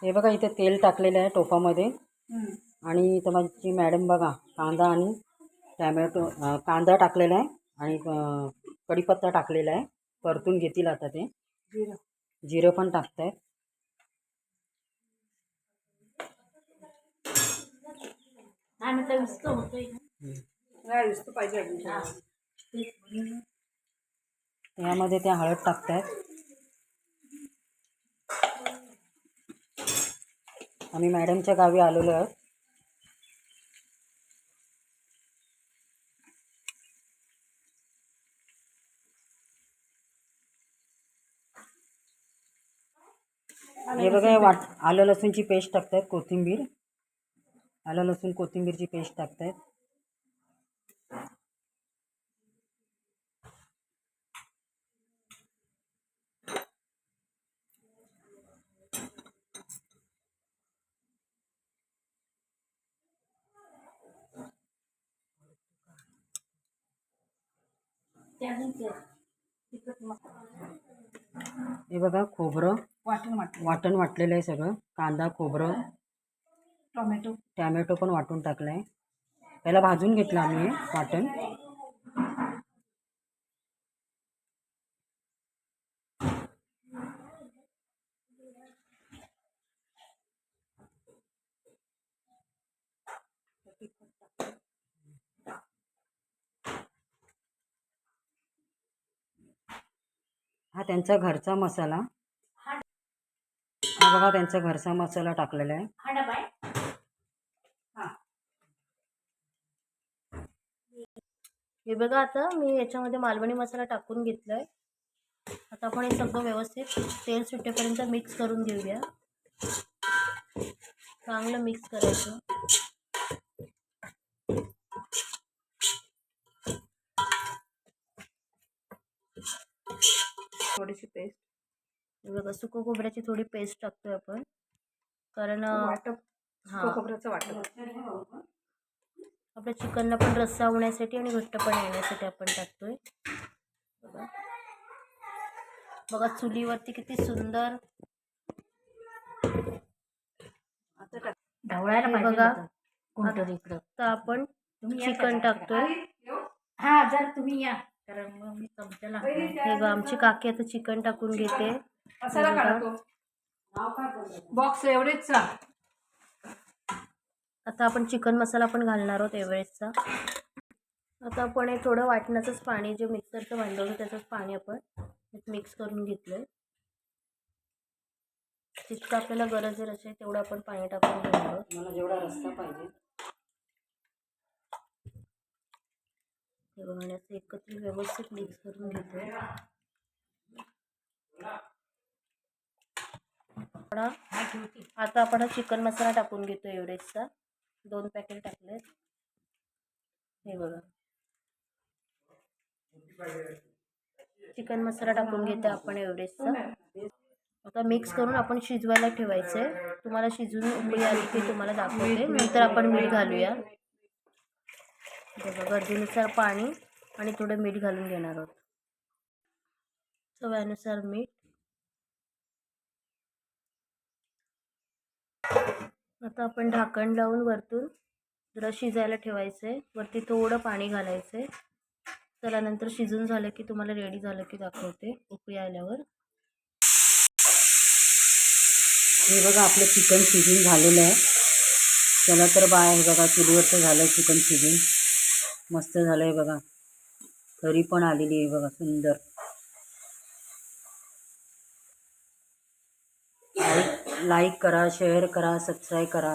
हे बघा इथे तेल टाकलेलं आहे टोपामध्ये आणि इथं माझी मॅडम बघा कांदा आणि टॅमॅटो कांदा टाकलेला आहे आणि कढीपत्ता टाकलेला आहे. परतून घेतील आता ते. जिरं पण टाकतायत. यामध्ये त्या हळद टाकतायत. आम्ही मॅडमच्या गावी आलेलो आहोत. हे बघा आलं लसूणची पेस्ट टाकतायत. कोथिंबीर आलं लसूण कोथिंबीरची पेस्ट टाकतायत. हे बघा खोबरं वाटण वाटलेलं आहे सगळं. कांदा खोबरं टॅमॅटो पण वाटून टाकलं आहे. पहिला भाजून घेतलं आम्ही हे वाटण. हा त्यांचा घरचा मसाला. हा बघा त्यांचा घरचा मसाला टाकलेला आहे. हे बघा आता मी याच्यामध्ये मालवणी मसाला टाकून घेतलाय. आता आपण हे सगळं व्यवस्थित तेल सुटेपर्यंत मिक्स करून घेऊया. चांगलं मिक्स करायचं. थोडीशी पेस्ट हे बघा सुकं खोबऱ्याची थोडी पेस्ट टाकतोय आपण कारण खोबऱ्याचं वाटप आपल्या चिकनला पण रस्सा होण्यासाठी आणि घट्टपणा येण्यासाठी आपण टाकतोय. बघा चुलीवरती किती सुंदर बघा. आता आपण चिकन टाकतोय. हे बघा आमची काकी आता चिकन टाकून घेते. बॉक्स एवढेच. आता आपण चिकन मसाला पण घालणार आहोत एव्हरेस्टचा. आता आपण हे थोडं वाटणाचंच पाणी जे मिक्सरचं भांडं होतं त्याचंच पाणी आपण मिक्स करून घेतलंय. जितकं आपल्याला गरज आहे तेवढं आपण पाणी टाकून घेणार आहोत. मला जेवढा रस्सा पाहिजे हे बघण्याचं एकत्रित व्यवस्थित मिक्स करून घेतोय. आता आपण चिकन मसाला टाकून घेतो एव्हरेस्टचा. 2 पॅकेट टाकलेत. हे बघा चिकन मसाला टाकून घेते आपण एव्हरेस्टचा. आता मिक्स करून आपण शिजवायला ठेवायचंय. तुम्हाला शिजून उकळी आली की तुम्हाला दाखवते. नंतर आपण मीठ घालूया. बघा गरजेनुसार पाणी आणि थोडं मीठ घालून घेणार आहोत. चव्यानुसार मीठ. आता आपण ढाकण लावून वरतून जरा शिजायला ठेवायचंय. वरती थोडं पाणी घालायचंय. चला नंतर शिजून झालं की तुम्हाला रेडी झालं की दाखवते उकळी आल्यावर. हे बघा आपलं चिकन शिजून झालेलं आहे. चला तर बाय. बघा चुलीवरचं झालं चिकन शिजून. मस्त झालं आहे बघा. तरी पण आलेली आहे बघा सुंदर. लाईक करा, शेअर करा, सबस्क्राईब करा.